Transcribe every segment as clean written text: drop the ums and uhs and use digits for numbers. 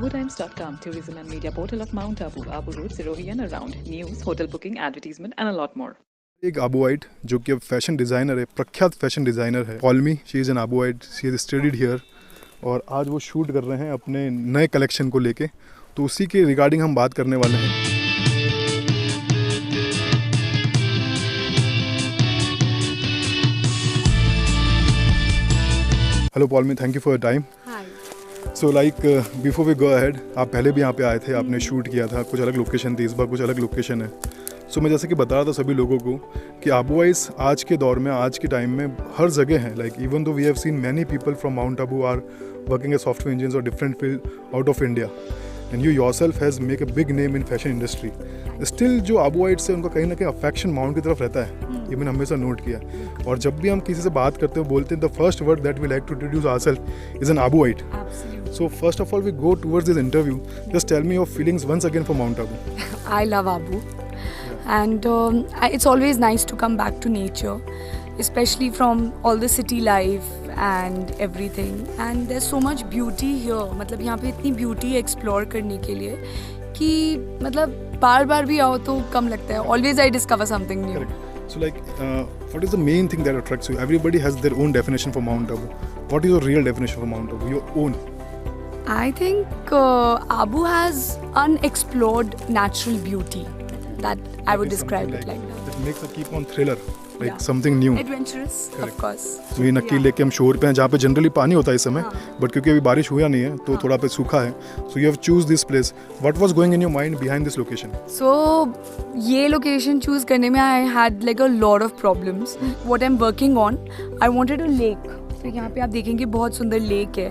AbuTimes.com, tourism and media portal of Mount Abu, Abu Road, Sirohi and around. News, hotel booking, advertisement and a lot more. एक आबूआइट जो कि अब fashion designer है, प्रख्यात fashion designer है, call she is an आबूआइट, she is studied here और आज वो शूट कर रहे हैं अपने नए कलेक्शन को लेके, तो उसी के रिगार्डिंग हम बात करने वाले हैं। Hello Paulami, thank you for your time. So like before we go ahead, आप पहले भी यहाँ पे आए थे, आपने शूट किया था, कुछ अलग लोकेशन थी, इस बार कुछ अलग लोकेशन है। सो मैं जैसे कि बता रहा था सभी लोगों को कि आबूआइस आज के दौर में, आज के टाइम में हर जगह है। Like even though we have seen many people from mount Abu are working as software engineers और different field out of India, and you yourself has make a big name in fashion industry. Still जो आबूआइट्स है उनका कहीं ना कहीं affection mount की तरफ रहता है, ये मैंने हमेशा नोट किया। और जब भी हम किसी से बात करते हैं, बोलते हैं the first word that we like to introduce ourself is an Abuite. So first of all, we go towards this interview. Just tell me your feelings once again for Mount Abu. I love Abu, and it's always nice to come back to nature, especially from all the city life and everything. And there's so much beauty here. मतलब यहाँ पे इतनी beauty explore करने के लिए कि मतलब बार-बार भी आओ तो कम लगता है. Always I discover something new. Correct. So like, what is the main thing that attracts you? Everybody has their own definition for Mount Abu. What is your real definition for Mount Abu? Your own. I think Abu has unexplored natural beauty. That I would describe it like that. It makes a keep on thriller, like something new. Adventurous, of course. So ये नक्की लेके हम शोर पे हैं जहाँ पे generally पानी होता है इस समय, बट क्योंकि अभी बारिश हुआ नहीं है तो थोड़ा पे सूखा है. So you have choose this place. What was going in your mind behind this location? So ये location choose करने में I had like a lot of problems. What I'm working on, I wanted a lake. तो यहाँ पे आप देखेंगे बहुत सुंदर लेक है.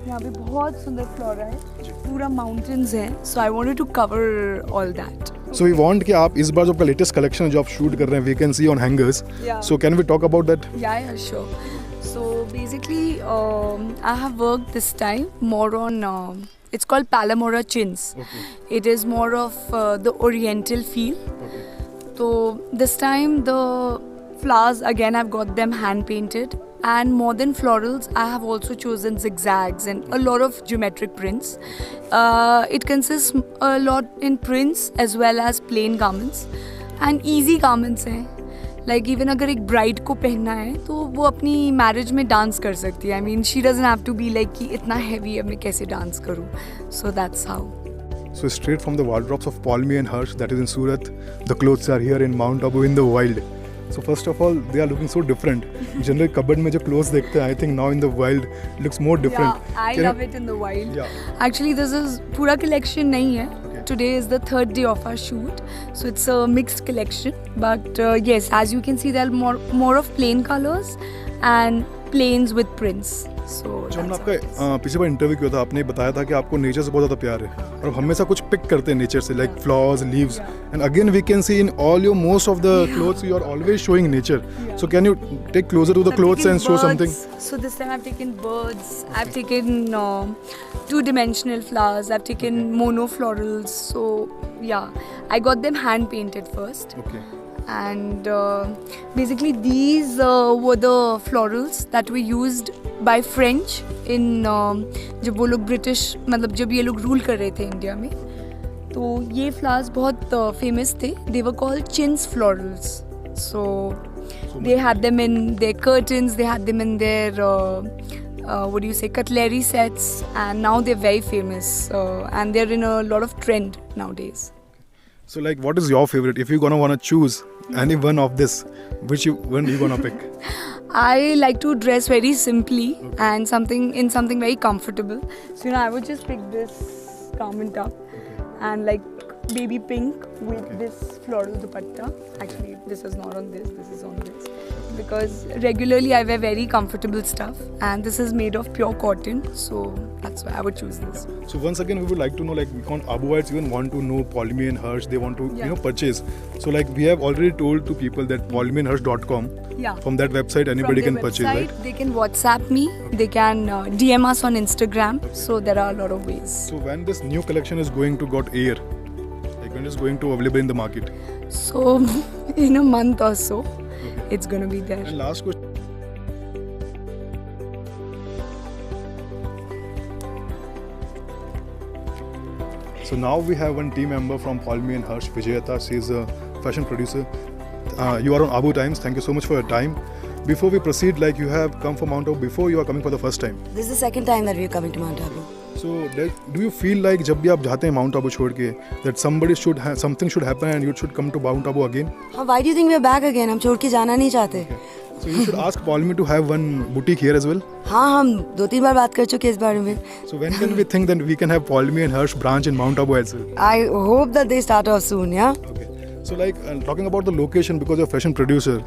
यहाँ पे बहुत सुंदर फ्लोरा है, पूरा माउंटेन्स हैं, so I wanted to cover all that. So we want कि आप इस बार जो आपका लेटेस्ट कलेक्शन है जो आप शूट कर रहे हैं, we can see on hangers, so can we talk about that? Yeah sure. So basically I have worked this time more on, it's called Palamora chins. It is more of the oriental feel. So this time the flowers again I've got them hand painted, and more than florals I have also chosen zigzags and a lot of geometric prints. It consists a lot in prints as well as plain garments and easy garments हैं. Like even अगर एक bride को पहनना है तो वो अपनी marriage में dance कर सकती है. I mean she doesn't have to be like कि इतना heavy अब मैं कैसे dance करूँ. So that's how. So straight from the wardrobes of Palmi and Harsh, that is in Surat, the clothes are here in Mount Abu in the wild. So first of all, they are looking so different. Generally, cupboard में जो clothes देखते हैं, I think now in the wild looks more different. Yeah, I love it in the wild. Yeah. Actually, this is पूरा collection नहीं है. Okay. Today is the third day of our shoot, so it's a mixed collection. But yes, as you can see, there are more of plain colors and plains with prints. So जो हमने आपका पिछली बार interview किया था, आपने बताया था कि आपको नेचर से बहुत ज़्यादा प्यार है और आप हमेशा कुछ पिक करते हैं नेचर से, like flowers, leaves, and again we can see in all your most of the clothes you are always showing nature. So can you take closer to the clothes and show something? So this time I've taken birds, I've taken two-dimensional flowers, I've taken monoflorals. So yeah, I got them hand painted first. Okay. And basically these were the florals that were used by French in जब वो लोग British, मतलब जब ये लोग rule कर रहे थे इंडिया में, तो ये फ्लावर्स बहुत फेमस थे. They were called chins florals. So they had them in their curtains, they had them in their what do you say, cutlery sets, and now they're very famous and they're in a lot of trend nowadays. So like, what is your favorite? If you're gonna wanna choose any one of this, which one you gonna pick? I like to dress very simply and something very comfortable. So I would just pick this garment up and like baby pink with this floral dupatta. Actually, this is not on this. This is on this. Because regularly I wear very comfortable stuff, and this is made of pure cotton, so that's why I would choose this. So once again, we would like to know, like, Abuites even want to know Palmi and Harsh. They want to purchase. So like, we have already told to people that palmiandharsh.com. Yeah. From that website, anybody can purchase, right? They can WhatsApp me. They can DM us on Instagram. So there are a lot of ways. So when this new collection is going to got air, like when it's going to available in the market? So in a month or so, it's going to be there. And last question. So now we have one team member from Palmi and Harsh, Vijayata. She is a fashion producer. You are on Abu Times. Thank you so much for your time. Before we proceed, like you have come from Mount Abu before, you are coming for the first time. This is the second time that we are coming to Mount Abu. So do you feel like जब भी आप जाते हैं Mount Abu छोड़ के, that something should happen and you should come to Mount Abu again? Why do you think we are back again? हम छोड़ के जाना नहीं चाहते. So you should ask Palmi to have one boutique here as well. हाँ, हम 2-3 बार बात कर चुके हैं इस बारे में. So when can we think that we can have Palmi and Harsh branch in Mount Abu as well? I hope that they start off soon, yeah. Okay. So like talking about the location, because you're a fashion producer,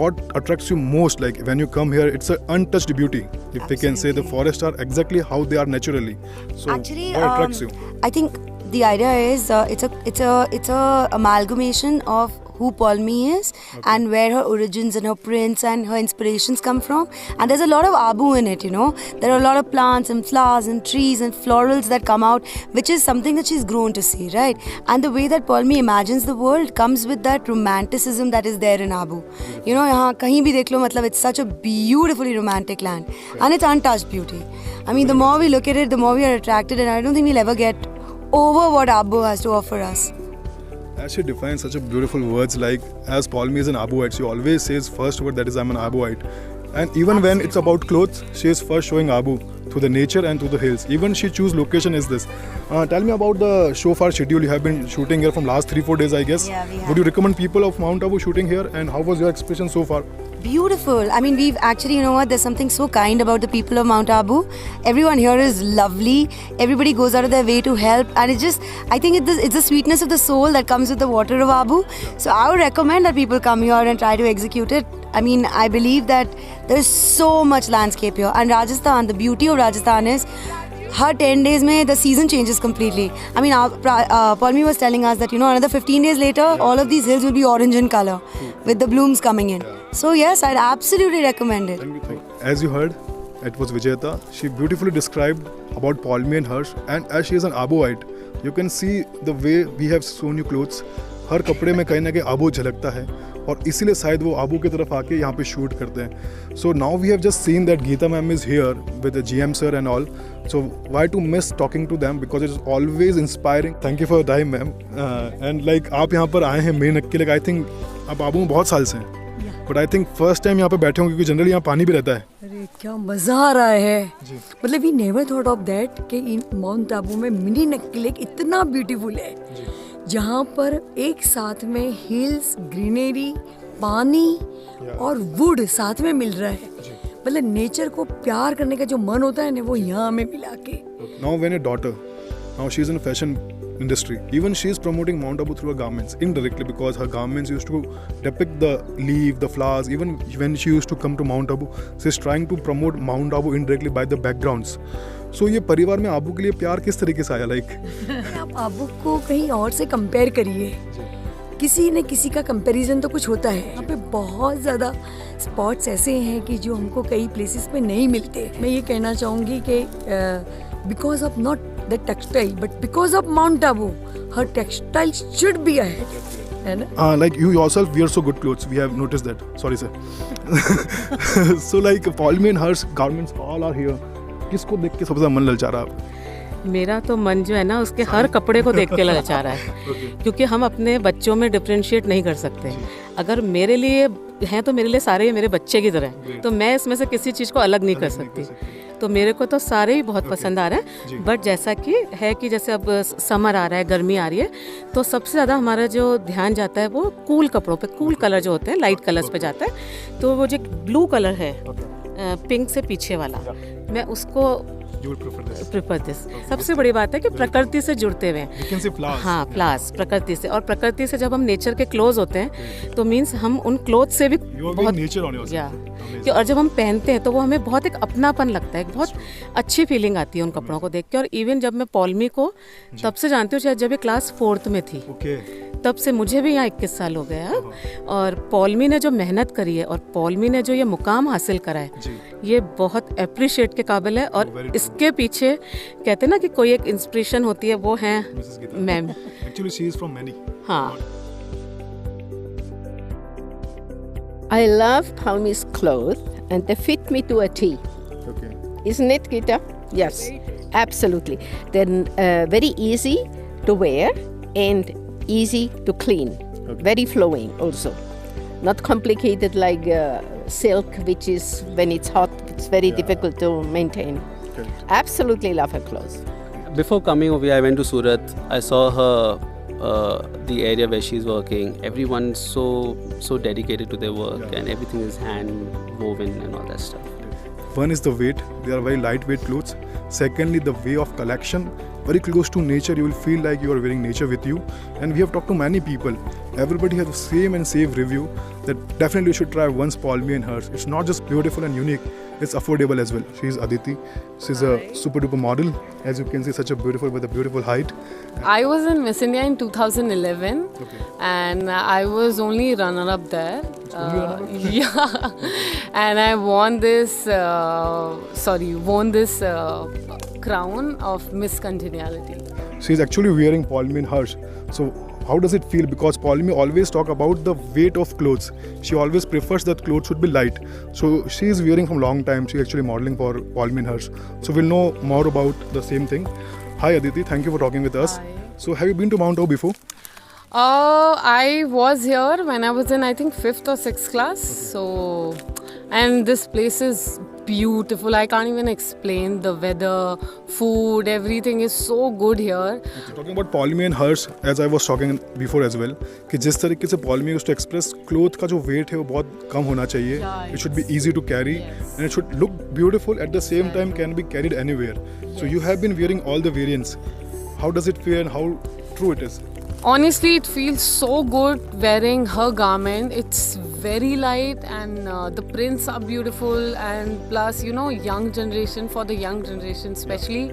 what attracts you most? Like when you come here, it's an untouched beauty. If we can say, the forests are exactly how they are naturally. So Actually, what attracts you? I think the idea is it's a amalgamation of who Palmi is and where her origins and her prints and her inspirations come from. And there's a lot of Abu in it, you know. There are a lot of plants and flowers and trees and florals that come out, which is something that she's grown to see, right? And the way that Palmi imagines the world comes with that romanticism that is there in Abu. You know, यहाँ कहीं भी देख लो, मतलब it's such a beautifully romantic land. And it's untouched beauty. I mean, the more we look at it, the more we are attracted, and I don't think we'll ever get over what Abu has to offer us. As she defines such a beautiful words, like as Palmi is an Abuite, she always says first word that is I'm an Abuite. And even when it's about clothes, she is first showing Abu through the nature and through the hills. Even she choose location is this. Tell me about the show far schedule. You have been shooting here from last 3-4 days, I guess. Yeah, we have. Would you recommend people of Mount Abu shooting here, and how was your experience so far? Beautiful. I mean, we've actually, you know what, there's something so kind about the people of Mount Abu. Everyone here is lovely. Everybody goes out of their way to help. And it's just, I think it's the sweetness of the soul that comes with the water of Abu. So I would recommend that people come here and try to execute it. I mean, I believe that there's so much landscape here. And Rajasthan, the beauty of Rajasthan is, her 10 days mein the season changes completely. I mean, Palmi was telling us that, you know, another 15 days later, all of these hills will be orange in color with the blooms coming in. So yes, I'd absolutely recommend it. As you heard, it was Vijayata. She beautifully described about Palmi and Harsh, and as she is an Abuite, you can see the way we have sewn you clothes. हर कपड़े में कहीं ना कहीं आबू झलकता है, और इसीलिए शायद वो आबू की तरफ आके यहाँ पे शूट करते हैं. So now we have just seen that Geeta ma'am is here with the GM sir and all. So why to miss talking to them, because it is always inspiring. Thank you for your time, ma'am. And like आप यहाँ पर आए हैं मेहनत के लिए. I think आप आबू में बहुत साल से हैं. But I think first time यहाँ पे बैठे होंगे, क्योंकि जनरली यहाँ पानी भी रहता है. अरे क्या मज़ा आ रहा है. मतलब we never thought of that कि इन माउंट आबू में मिनी नक्की लेक इतना ब्यूटीफुल है, जहाँ पर एक साथ में हिल्स, ग्रीनरी, पानी और वुड साथ में मिल रहा है. मतलब नेचर को प्यार करने का जो मन होता है ना, वो यहाँ हमें मिला के. Now when your daughter, now she is in fashion industry, even she is promoting Mount Abu through her garments indirectly, because her garments used to depict the leaf, the flowers. Even when she used to come to Mount Abu, she is trying to promote Mount Abu indirectly by the backgrounds. So ये परिवार में आबू के लिए प्यार किस तरीके से आया? आप आबू को कहीं और से कंपेयर करिए, किसी न किसी का कंपैरिजन तो कुछ होता है. यहाँ पे बहुत ज़्यादा स्पॉट्स ऐसे हैं कि जो हमको कई प्लेसेस पे नहीं मिलते. मैं ये कहना चाहूँगी कि because of not the textile but because of mount Abu, her textile should be ahead. Like you yourself wear so good clothes. We have noticed that. Sorry, sir. So like Palmi and Harsh garments all are here. किसको देख के सबसे मन ललचा रहा है? मेरा तो मन जो है ना, उसके हर कपड़े को देख के ललचा रहा है. क्योंकि हम अपने बच्चों में डिफ्रेंशिएट नहीं कर सकते. अगर मेरे लिए हैं तो मेरे लिए सारे ही मेरे बच्चे की तरह हैं. तो मैं इसमें से किसी चीज़ को अलग नहीं कर सकती. तो मेरे को तो सारे ही बहुत पसंद आ रहे हैं. बट जैसा कि है कि जैसे अब समर आ रहा है, गर्मी आ रही है, तो सबसे ज़्यादा हमारा जो ध्यान जाता है वो कूल कपड़ों पे, कूल कलर जो होते हैं, लाइट कलर्स पे जाता है. तो वो जो ब्लू कलर है, पिंक से पीछे वाला, मैं उसको प्रेफर दिस. सबसे बड़ी बात है कि प्रकृति से जुड़ते हुए हैं. हाँ, फ्लावर्स प्रकृति से, और प्रकृति से जब हम नेचर के क्लोज होते हैं तो मीन्स हम उन क्लोथ से भी बहुत कि, और जब हम पहनते हैं तो वो हमें बहुत एक अपनापन लगता है, बहुत अच्छी फीलिंग आती है उन कपड़ों को देख के. और इवन जब मैं पॉल्मी को तब से जानती हूँ, शायद जब ये क्लास 4th में थी, तब से मुझे भी यहाँ 21 साल हो गया. और पॉल्मी ने जो मेहनत करी है और पॉल्मी ने जो ये मुकाम हासिल करा है, ये बहुत अप्रिशिएट के काबिल है. और इसके पीछे कहते हैं ना कि कोई एक इंस्पिरेशन होती है, वो है ma'am. Actually, she is from Many. हाँ. I love Palmi's clothes and they fit me to a T. Okay. Isn't it, Geeta? Yes. Absolutely. They're very easy to wear and easy to clean. Okay. Very flowing also. Not complicated like silk, which is when it's hot, it's very difficult to maintain. Correct. Absolutely love her clothes. Before coming over here, I went to Surat. I saw her, the area where she's working. Everyone's so dedicated to their work, and everything is hand woven and all that stuff. One is the weight, they are very lightweight clothes. Secondly, the way of collection, very close to nature. You will feel like you are wearing nature with you. And we have talked to many people. Everybody has the same and same review that definitely you should try once Paul Me and Hers. It's not just beautiful and unique, it's affordable as well. She is Aditi. She's a super duper model. As you can see, such a beautiful with a beautiful height. I was in Miss India in 2011 and I was only runner-up there. Yeah, and I won this crown of Miss Congeniality. She's actually wearing Paul Me and Hers. So how does it feel? Because Paul Me always talk about the weight of clothes. She always prefers that clothes should be light. So she is wearing from long time. She's actually modeling for Paul Me and Hers. So we'll know more about the same thing. Hi Aditi, thank you for talking with us. Hi. So have you been to Mount Abu before? I was here when I was in, I think, 5th or 6th class. So, and this place is beautiful. I can't even explain the weather, food, everything is so good here. Talking about Paul Me and Hers, as I was talking before as well, कि जिस तरीके से Paul Me used to express cloth का जो weight है वो बहुत कम होना चाहिए. It should be easy to carry and it should look beautiful at the same time can be carried anywhere. So you have been wearing all the variants. How does it feel and how true it is? Honestly, it feels so good wearing her garment. It's very light and the prints are beautiful, and plus, you know, young generation, for the young generation especially,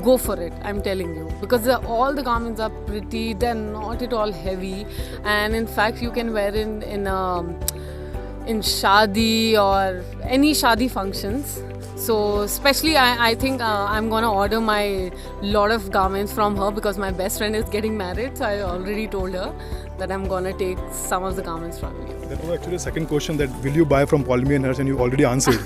go for it, I'm telling you. Because all the garments are pretty, they're not at all heavy, and in fact you can wear in shadi or any shadi functions. So especially I think I'm gonna order my lot of garments from her because my best friend is getting married. So I already told her that I'm gonna take some of the garments from you. That was actually the second question, that will you buy from Paul Me and Hers, and you already answered.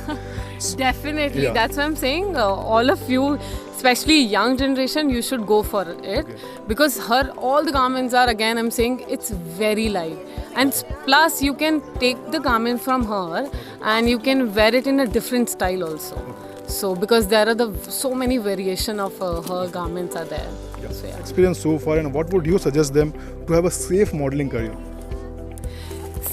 Definitely, Yeah. that's what I'm saying. All of you, especially young generation, you should go for it because all the garments are, again, I'm saying, it's very light. And plus, you can take the garment from her and you can wear it in a different style also. So, because there are so many variation of her garments are there. So, yeah. Experience so far, and what would you suggest them to have a safe modeling career?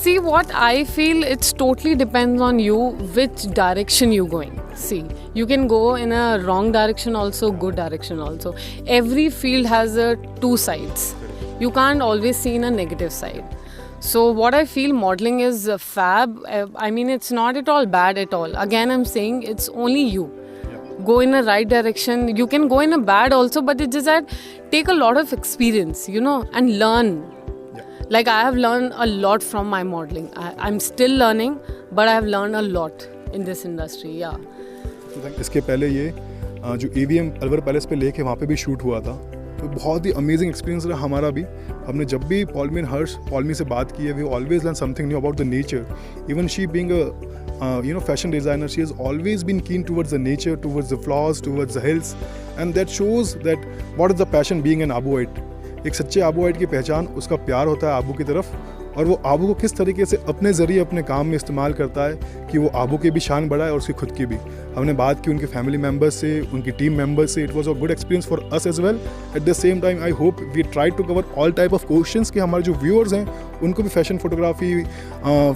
See, what I feel, it's totally depends on you, which direction you're going. See, you can go in a wrong direction also, good direction also. Every field has two sides. You can't always see in a negative side. So what I feel, modeling is fab. I mean, it's not at all bad at all. Again, I'm saying it's only you. Go in a right direction. You can go in a bad also, but it's just that take a lot of experience, you know, and learn. Like I have learned a lot from my modeling. I'm still learning, but I have learned a lot in this industry. Yeah. इसके पहले ये जो AVM Alwar palace पे लेके वहाँ पे भी shoot हुआ था, तो बहुत ही अमेजिंग एक्सपीरियंस रहा हमारा भी. हमने जब भी Paul Me and Hers, Paul Me से बात की है, we always learn something new about the nature. Even she being a fashion designer, she has always been keen towards the nature, towards the flowers, towards the hills, and that shows that what is the passion being an Abuite. एक सच्चे आबूवाइट की पहचान उसका प्यार होता है आबू की तरफ, और वो आबू को किस तरीके से अपने ज़रिए अपने काम में इस्तेमाल करता है कि वो आबू की भी शान बढ़ाए और उसकी खुद की भी. हमने बात की उनके फैमिली मेम्बर्स से, उनकी टीम मेम्बर्स से. It was a good experience for us as well. At the same time I hope we try to cover all type of questions कि हमारे जो व्यूअर्स हैं उनको भी fashion photography,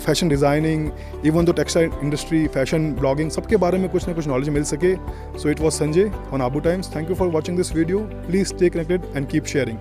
fashion designing, even the textile industry, fashion blogging, सबके बारे में कुछ ना कुछ नॉलेज मिल सके. So it was Sanjay on Abu Times. Thank you for watching this video. Please stay connected and keep sharing.